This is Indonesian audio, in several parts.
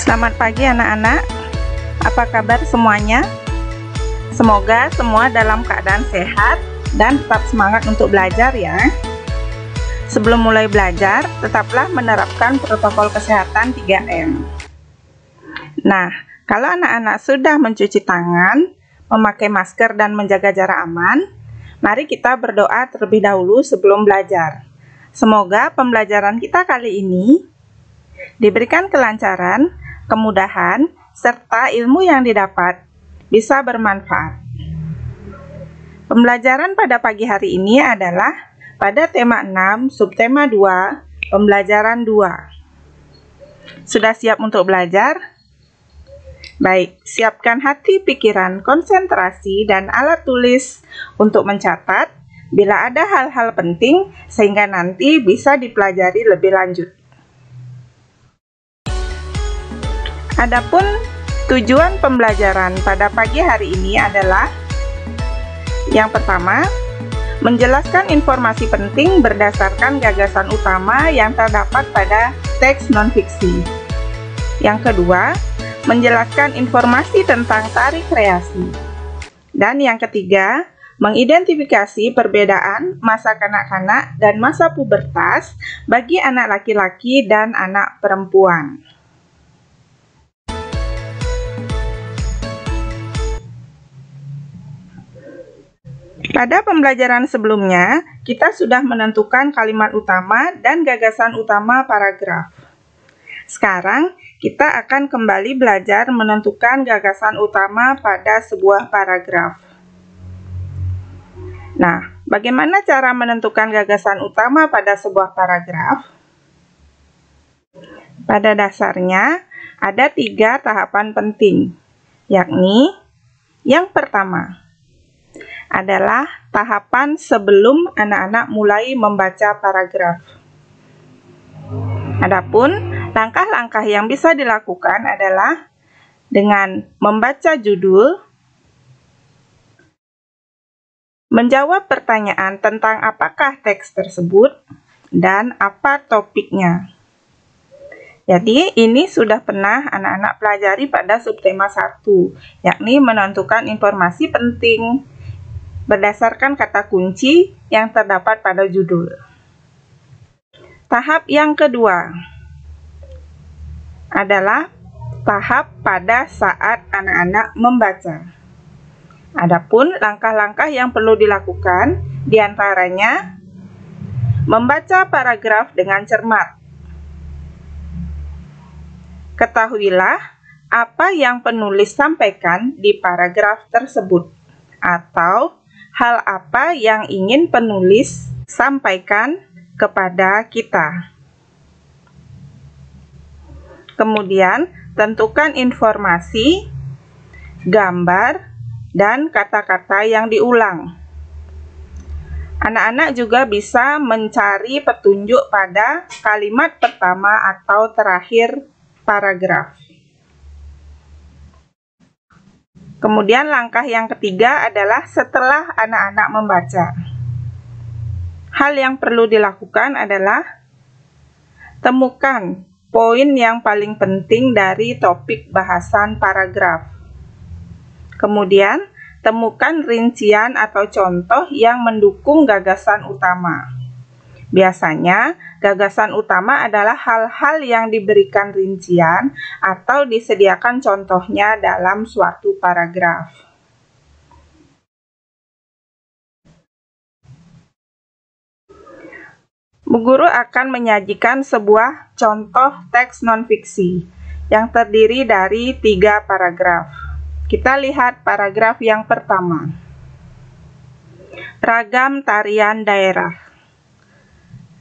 Selamat pagi anak-anak, apa kabar semuanya? Semoga semua dalam keadaan sehat dan tetap semangat untuk belajar ya. Sebelum mulai belajar, tetaplah menerapkan protokol kesehatan 3M. Nah, kalau anak-anak sudah mencuci tangan, memakai masker dan menjaga jarak aman, mari kita berdoa terlebih dahulu sebelum belajar. Semoga pembelajaran kita kali ini diberikan kelancaran, kemudahan, serta ilmu yang didapat bisa bermanfaat. Pembelajaran pada pagi hari ini adalah pada tema 6, subtema 2, pembelajaran 2. Sudah siap untuk belajar? Baik, siapkan hati, pikiran, konsentrasi, dan alat tulis untuk mencatat bila ada hal-hal penting sehingga nanti bisa dipelajari lebih lanjut. Adapun tujuan pembelajaran pada pagi hari ini adalah yang pertama, menjelaskan informasi penting berdasarkan gagasan utama yang terdapat pada teks non-fiksi. Yang kedua, menjelaskan informasi tentang tari kreasi. Dan yang ketiga, mengidentifikasi perbedaan masa kanak-kanak dan masa pubertas bagi anak laki-laki dan anak perempuan. Pada pembelajaran sebelumnya, kita sudah menentukan kalimat utama dan gagasan utama paragraf. Sekarang, kita akan kembali belajar menentukan gagasan utama pada sebuah paragraf. Nah, bagaimana cara menentukan gagasan utama pada sebuah paragraf? Pada dasarnya, ada 3 tahapan penting, yakni yang pertama adalah tahapan sebelum anak-anak mulai membaca paragraf. Adapun langkah-langkah yang bisa dilakukan adalah dengan membaca judul, menjawab pertanyaan tentang apakah teks tersebut, dan apa topiknya. Jadi, ini sudah pernah anak-anak pelajari pada subtema 1, yakni menentukan informasi penting berdasarkan kata kunci yang terdapat pada judul. Tahap yang kedua adalah tahap pada saat anak-anak membaca. Adapun langkah-langkah yang perlu dilakukan diantaranya membaca paragraf dengan cermat. Ketahuilah apa yang penulis sampaikan di paragraf tersebut atau hal apa yang ingin penulis sampaikan kepada kita. Kemudian, tentukan informasi, gambar, dan kata-kata yang diulang. Anak-anak juga bisa mencari petunjuk pada kalimat pertama atau terakhir paragraf. Kemudian langkah yang ketiga adalah setelah anak-anak membaca. Hal yang perlu dilakukan adalah temukan poin yang paling penting dari topik bahasan paragraf. Kemudian, temukan rincian atau contoh yang mendukung gagasan utama. Biasanya, gagasan utama adalah hal-hal yang diberikan rincian atau disediakan contohnya dalam suatu paragraf. Bu Guru akan menyajikan sebuah contoh teks non-fiksi yang terdiri dari 3 paragraf. Kita lihat paragraf yang pertama. Ragam tarian daerah.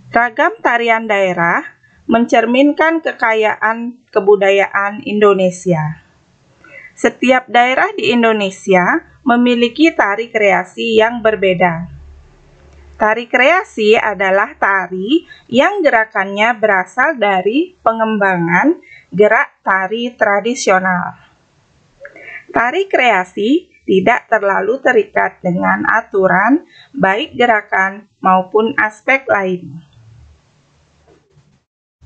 Ragam tarian daerah mencerminkan kekayaan kebudayaan Indonesia. Setiap daerah di Indonesia memiliki tari kreasi yang berbeda. Tari kreasi adalah tari yang gerakannya berasal dari pengembangan gerak tari tradisional. Tari kreasi tidak terlalu terikat dengan aturan, baik gerakan maupun aspek lain.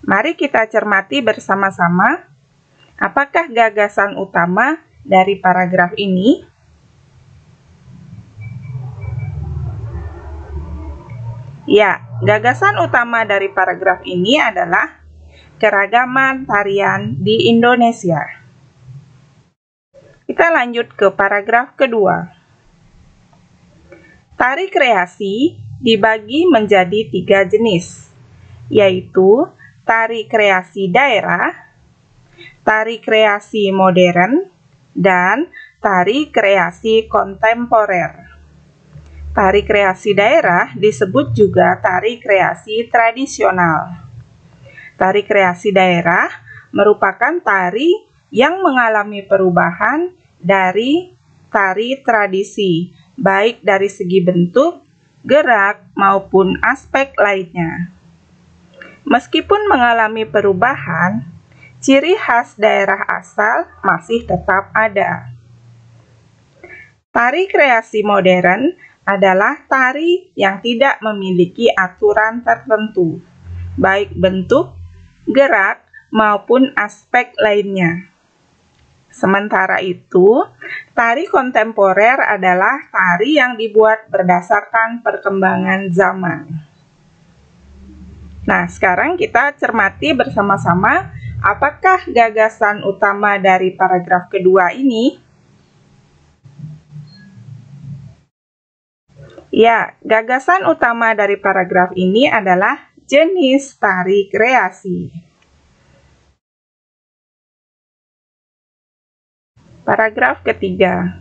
Mari kita cermati bersama-sama Apakah gagasan utama dari paragraf ini? Ya, gagasan utama dari paragraf ini adalah keragaman tarian di Indonesia. Kita lanjut ke paragraf kedua. Tari kreasi dibagi menjadi 3 jenis, yaitu tari kreasi daerah, tari kreasi modern, dan tari kreasi kontemporer. Tari kreasi daerah disebut juga tari kreasi tradisional. Tari kreasi daerah merupakan tari yang mengalami perubahan dari tari tradisi, baik dari segi bentuk, gerak, maupun aspek lainnya. Meskipun mengalami perubahan, ciri khas daerah asal masih tetap ada. Tari kreasi modern adalah tari yang tidak memiliki aturan tertentu, baik bentuk, gerak, maupun aspek lainnya. Sementara itu, tari kontemporer adalah tari yang dibuat berdasarkan perkembangan zaman. Nah, sekarang kita cermati bersama-sama apakah gagasan utama dari paragraf kedua ini. Ya, gagasan utama dari paragraf ini adalah jenis tari kreasi. Paragraf ketiga.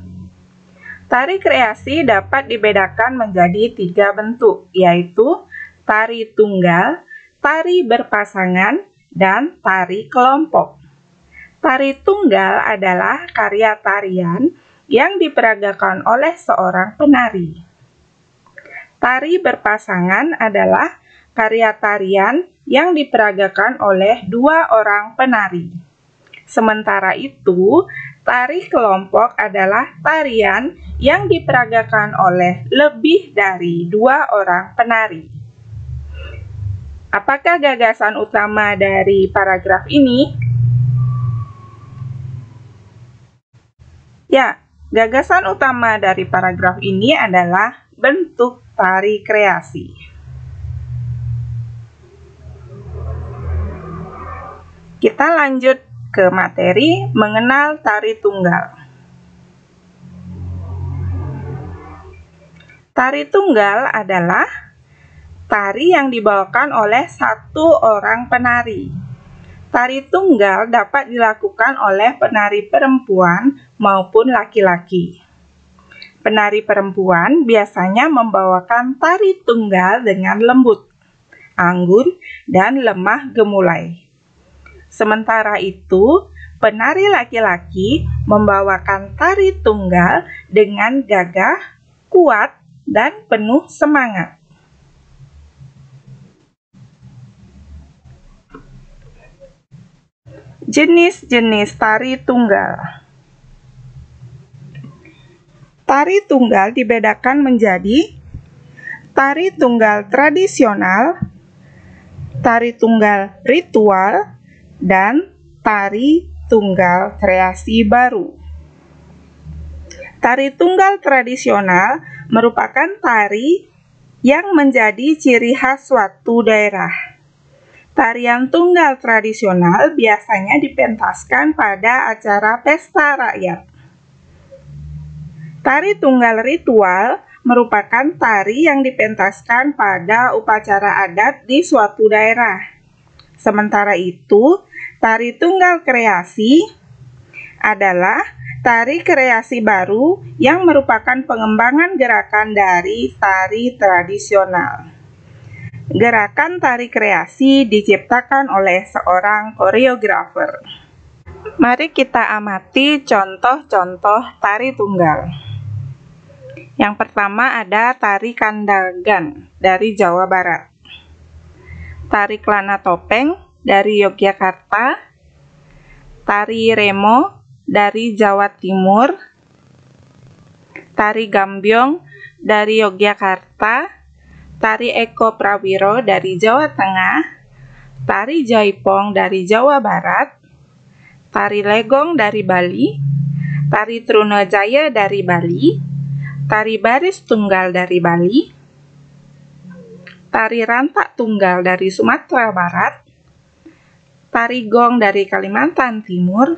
Tari kreasi dapat dibedakan menjadi 3 bentuk, yaitu tari tunggal, tari berpasangan, dan tari kelompok. Tari tunggal adalah karya tarian yang diperagakan oleh seorang penari. Tari berpasangan adalah karya tarian yang diperagakan oleh 2 orang penari. Sementara itu, tari kelompok adalah tarian yang diperagakan oleh lebih dari 2 orang penari. Apakah gagasan utama dari paragraf ini? Ya, gagasan utama dari paragraf ini adalah bentuk tari kreasi. Kita lanjut ke materi mengenal tari tunggal. Tari tunggal adalah tari yang dibawakan oleh 1 orang penari. Tari tunggal dapat dilakukan oleh penari perempuan maupun laki-laki. Penari perempuan biasanya membawakan tari tunggal dengan lembut, anggun, dan lemah gemulai. Sementara itu, penari laki-laki membawakan tari tunggal dengan gagah, kuat, dan penuh semangat. Jenis-jenis tari tunggal. Tari tunggal dibedakan menjadi tari tunggal tradisional, tari tunggal ritual, dan tari tunggal kreasi baru. Tari tunggal tradisional merupakan tari yang menjadi ciri khas suatu daerah. Tarian tunggal tradisional biasanya dipentaskan pada acara pesta rakyat. Tari tunggal ritual merupakan tari yang dipentaskan pada upacara adat di suatu daerah. Sementara itu, tari tunggal kreasi adalah tari kreasi baru yang merupakan pengembangan gerakan dari tari tradisional. Gerakan tari kreasi diciptakan oleh seorang koreografer. Mari kita amati contoh-contoh tari tunggal. Yang pertama ada tari kandagan dari Jawa Barat, tari kelana topeng dari Yogyakarta, tari remo dari Jawa Timur, tari gambyong dari Yogyakarta, tari eko prawiro dari Jawa Tengah, tari jaipong dari Jawa Barat, Tari Legong dari Bali, Tari Trunajaya dari Bali, Tari Baris Tunggal dari Bali, Tari Rantak Tunggal dari Sumatera Barat, Tari Gong dari Kalimantan Timur,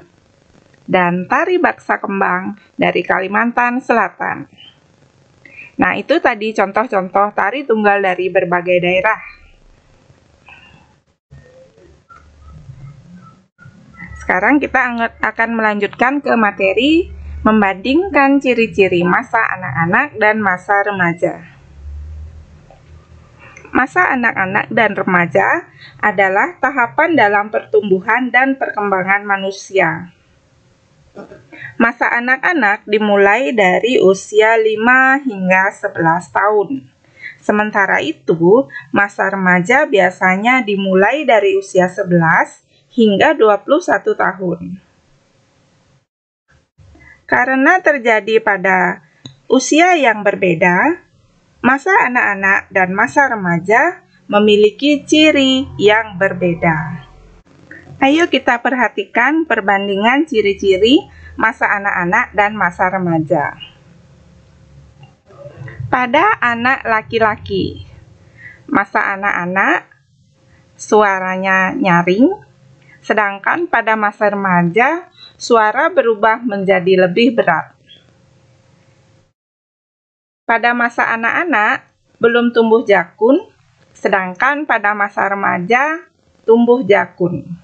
dan Tari Baksa Kembang dari Kalimantan Selatan. Nah, itu tadi contoh-contoh tari tunggal dari berbagai daerah. Sekarang kita akan melanjutkan ke materi membandingkan ciri-ciri masa anak-anak dan masa remaja. Masa anak-anak dan remaja adalah tahapan dalam pertumbuhan dan perkembangan manusia. Masa anak-anak dimulai dari usia 5 hingga 11 tahun. Sementara itu, masa remaja biasanya dimulai dari usia 11 hingga 21 tahun. Karena terjadi pada usia yang berbeda, masa anak-anak dan masa remaja memiliki ciri yang berbeda. Ayo kita perhatikan perbandingan ciri-ciri masa anak-anak dan masa remaja. Pada anak laki-laki, masa anak-anak suaranya nyaring, sedangkan pada masa remaja suara berubah menjadi lebih berat. Pada masa anak-anak belum tumbuh jakun, sedangkan pada masa remaja tumbuh jakun.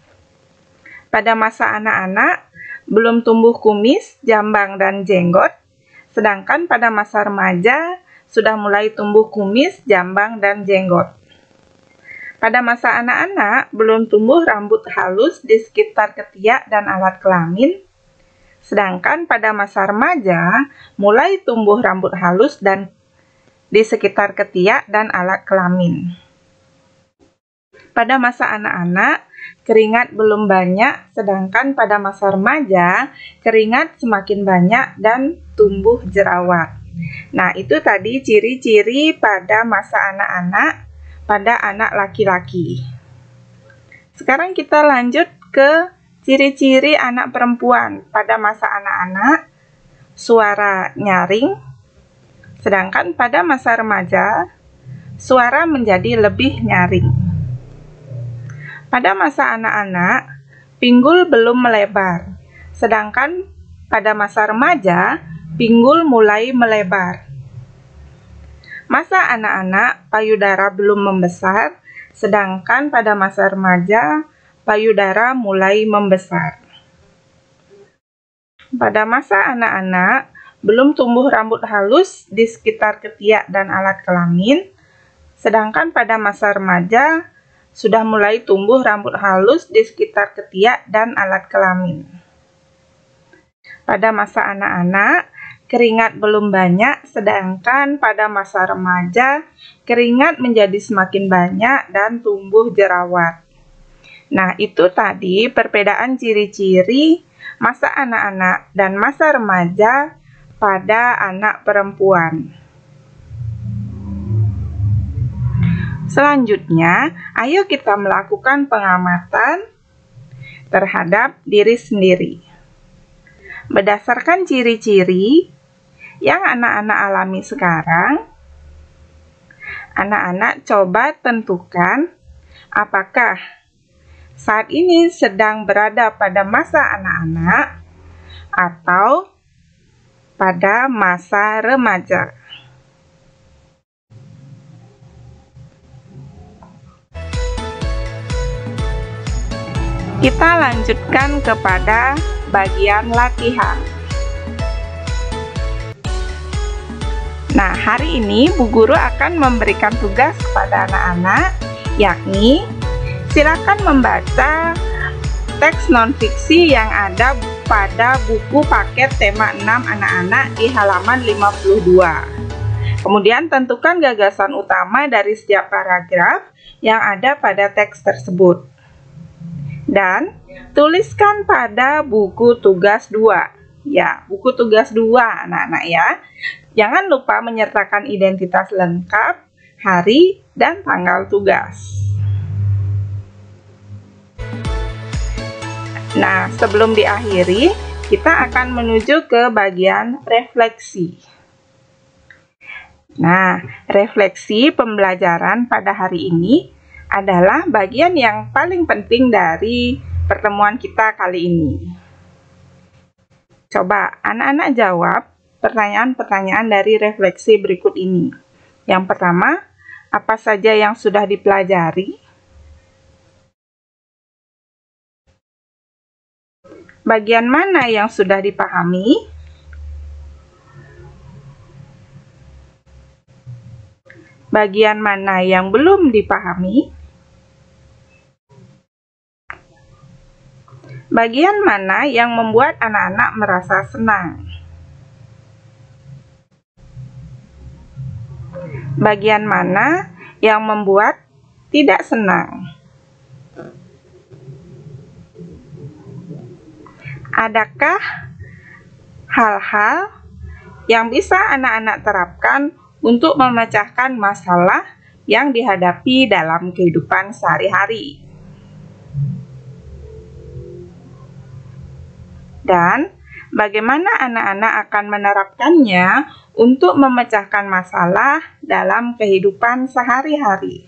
Pada masa anak-anak belum tumbuh kumis, jambang, dan jenggot, sedangkan pada masa remaja sudah mulai tumbuh kumis, jambang, dan jenggot. Pada masa anak-anak belum tumbuh rambut halus di sekitar ketiak dan alat kelamin, sedangkan pada masa remaja mulai tumbuh rambut halus dan di sekitar ketiak dan alat kelamin. Pada masa anak-anak, keringat belum banyak, sedangkan pada masa remaja, keringat semakin banyak dan tumbuh jerawat. Nah, itu tadi ciri-ciri pada masa anak-anak pada anak laki-laki. Sekarang kita lanjut ke ciri-ciri anak perempuan. Pada masa anak-anak, suara nyaring, sedangkan pada masa remaja, suara menjadi lebih nyaring. Pada masa anak-anak, pinggul belum melebar, sedangkan pada masa remaja, pinggul mulai melebar. Masa anak-anak, payudara belum membesar, sedangkan pada masa remaja, payudara mulai membesar. Pada masa anak-anak, belum tumbuh rambut halus di sekitar ketiak dan alat kelamin, sedangkan pada masa remaja, sudah mulai tumbuh rambut halus di sekitar ketiak dan alat kelamin. Pada masa anak-anak, keringat belum banyak, sedangkan pada masa remaja, keringat menjadi semakin banyak dan tumbuh jerawat. Nah, itu tadi perbedaan ciri-ciri masa anak-anak dan masa remaja pada anak perempuan. Selanjutnya, ayo kita melakukan pengamatan terhadap diri sendiri. Berdasarkan ciri-ciri yang anak-anak alami sekarang, anak-anak coba tentukan apakah saat ini sedang berada pada masa anak-anak atau pada masa remaja. Kita lanjutkan kepada bagian latihan. Nah, hari ini Bu Guru akan memberikan tugas kepada anak-anak, yakni silakan membaca teks non-fiksi yang ada pada buku paket tema 6 anak-anak di halaman 52. Kemudian tentukan gagasan utama dari setiap paragraf yang ada pada teks tersebut. Dan tuliskan pada buku tugas 2. Ya, buku tugas 2 anak-anak ya. Jangan lupa menyertakan identitas lengkap, hari, dan tanggal tugas. Nah, sebelum diakhiri, kita akan menuju ke bagian refleksi. Nah, refleksi pembelajaran pada hari ini adalah bagian yang paling penting dari pertemuan kita kali ini. Coba anak-anak jawab pertanyaan-pertanyaan dari refleksi berikut ini. Yang pertama, apa saja yang sudah dipelajari? Bagian mana yang sudah dipahami? Bagian mana yang belum dipahami? Bagian mana yang membuat anak-anak merasa senang? Bagian mana yang membuat tidak senang? Adakah hal-hal yang bisa anak-anak terapkan untuk memecahkan masalah yang dihadapi dalam kehidupan sehari-hari? Dan bagaimana anak-anak akan menerapkannya untuk memecahkan masalah dalam kehidupan sehari-hari?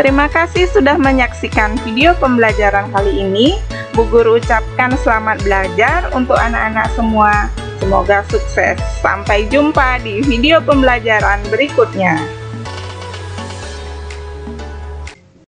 Terima kasih sudah menyaksikan video pembelajaran kali ini. Bu Guru ucapkan selamat belajar untuk anak-anak semua. Semoga sukses. Sampai jumpa di video pembelajaran berikutnya.